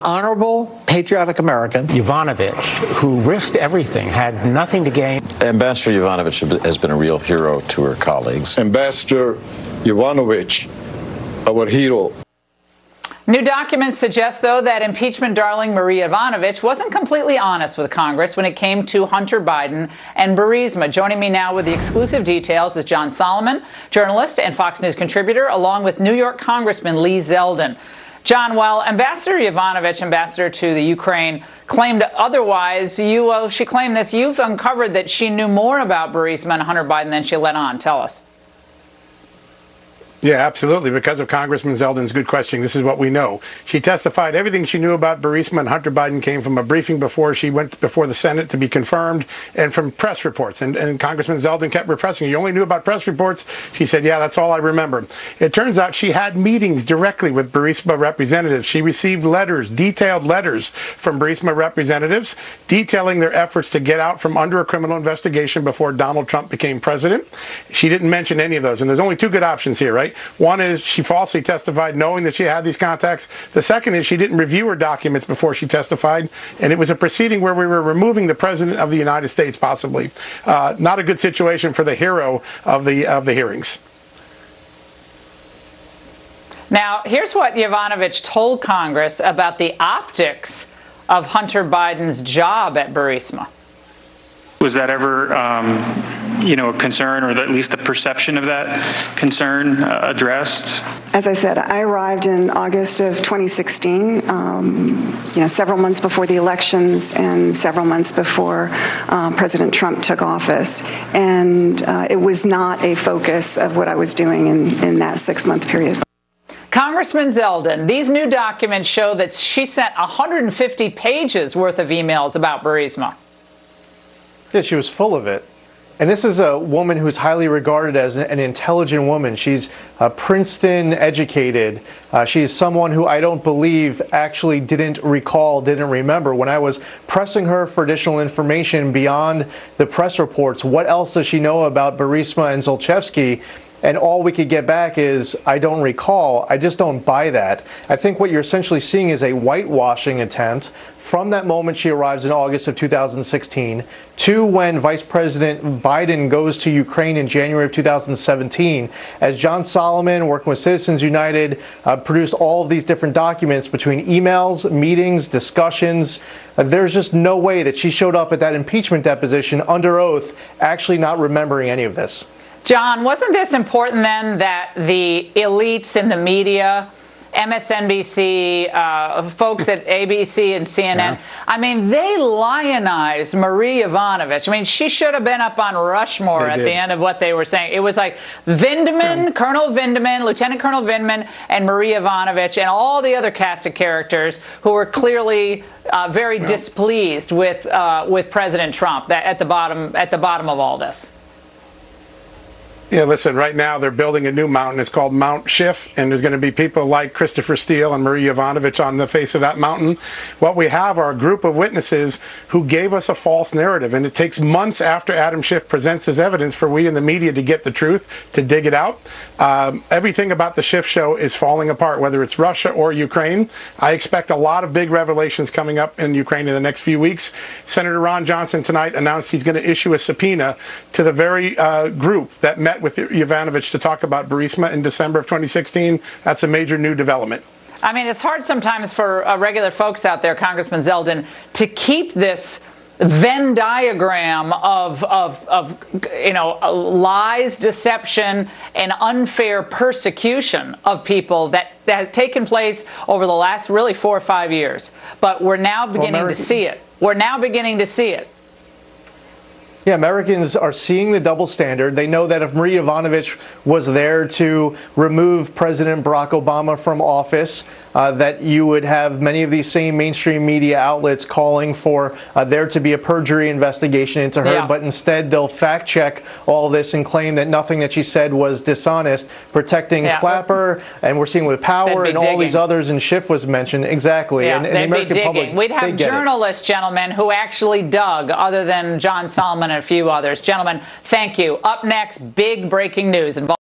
Honorable, patriotic American. Yovanovitch, who risked everything, had nothing to gain. Ambassador Yovanovitch has been a real hero to her colleagues. Ambassador Yovanovitch, our hero. New documents suggest, though, that impeachment darling Marie Yovanovitch wasn't completely honest with Congress when it came to Hunter Biden and Burisma. Joining me now with the exclusive details is John Solomon, journalist and Fox News contributor, along with New York Congressman Lee Zeldin. John, while Ambassador Yovanovitch, ambassador to the Ukraine, claimed otherwise, she claimed this. You've uncovered that she knew more about Burisma and Hunter Biden than she let on. Tell us. Yeah, absolutely. Because of Congressman Zeldin's good questioning, this is what we know. She testified everything she knew about Burisma and Hunter Biden came from a briefing before she went before the Senate to be confirmed and from press reports. And Congressman Zeldin kept repressing. You only knew about press reports? She said, yeah, that's all I remember. It turns out she had meetings directly with Burisma representatives. She received letters, detailed letters from Burisma representatives detailing their efforts to get out from under a criminal investigation before Donald Trump became president. She didn't mention any of those. And there's only two good options here, right? One is she falsely testified knowing that she had these contacts. The second is she didn't review her documents before she testified, and it was a proceeding where we were removing the President of the United States, possibly. Not a good situation for the hero of the hearings. Now, here's what Yovanovitch told Congress about the optics of Hunter Biden's job at Burisma. Was that ever, a concern, or at least the perception of that concern addressed? As I said, I arrived in August of 2016, several months before the elections and several months before President Trump took office. And it was not a focus of what I was doing in that 6-month period. Congressman Zeldin, these new documents show that she sent 150 pages worth of emails about Burisma. Yeah, she was full of it. And this is a woman who's highly regarded as an intelligent woman. She's Princeton educated. She's someone who I don't believe actually didn't remember. When I was pressing her for additional information beyond the press reports, what else does she know about Burisma and Zlochevsky? And all we could get back is, I don't recall. I just don't buy that. I think what you're essentially seeing is a whitewashing attempt from that moment she arrives in August of 2016 to when Vice President Biden goes to Ukraine in January of 2017. As John Solomon, working with Citizens United, produced all of these different documents between emails, meetings, discussions. There's just no way that she showed up at that impeachment deposition under oath actually not remembering any of this. John, wasn't this important then that the elites in the media, MSNBC, folks at ABC and CNN, I mean, they lionized Marie Yovanovitch. I mean, she should have been up on Rushmore at the end of what they were saying. It was like Vindman, Colonel Vindman, Lieutenant Colonel Vindman, and Marie Yovanovitch, and all the other cast of characters who were clearly very displeased with President Trump at the bottom of all this. Yeah, listen, right now they're building a new mountain. It's called Mount Schiff, and there's going to be people like Christopher Steele and Marie Yovanovitch on the face of that mountain. What we have are a group of witnesses who gave us a false narrative, and it takes months after Adam Schiff presents his evidence for we in the media to get the truth, to dig it out. Everything about the Schiff show is falling apart, whether it's Russia or Ukraine. I expect a lot of big revelations coming up in Ukraine in the next few weeks. Senator Ron Johnson tonight announced he's going to issue a subpoena to the very group that met with Yovanovitch to talk about Burisma in December of 2016. That's a major new development. I mean, it's hard sometimes for regular folks out there, Congressman Zeldin, to keep this Venn diagram of lies, deception, and unfair persecution of people that has taken place over the last really 4 or 5 years. But we're now beginning to see it. We're now beginning to see it. Yeah, Americans are seeing the double standard. They know that if Marie Yovanovitch was there to remove President Barack Obama from office, that you would have many of these same mainstream media outlets calling for there to be a perjury investigation into her. Yeah. But instead, they'll fact check all this and claim that nothing that she said was dishonest, protecting Clapper, and we're seeing with Power and all these others, and Schiff was mentioned. Exactly. Yeah, and they'd the American be digging. public, we'd have journalists, gentlemen, who actually dug, other than John Solomon and a few others. Gentlemen, thank you. Up next, big breaking news involving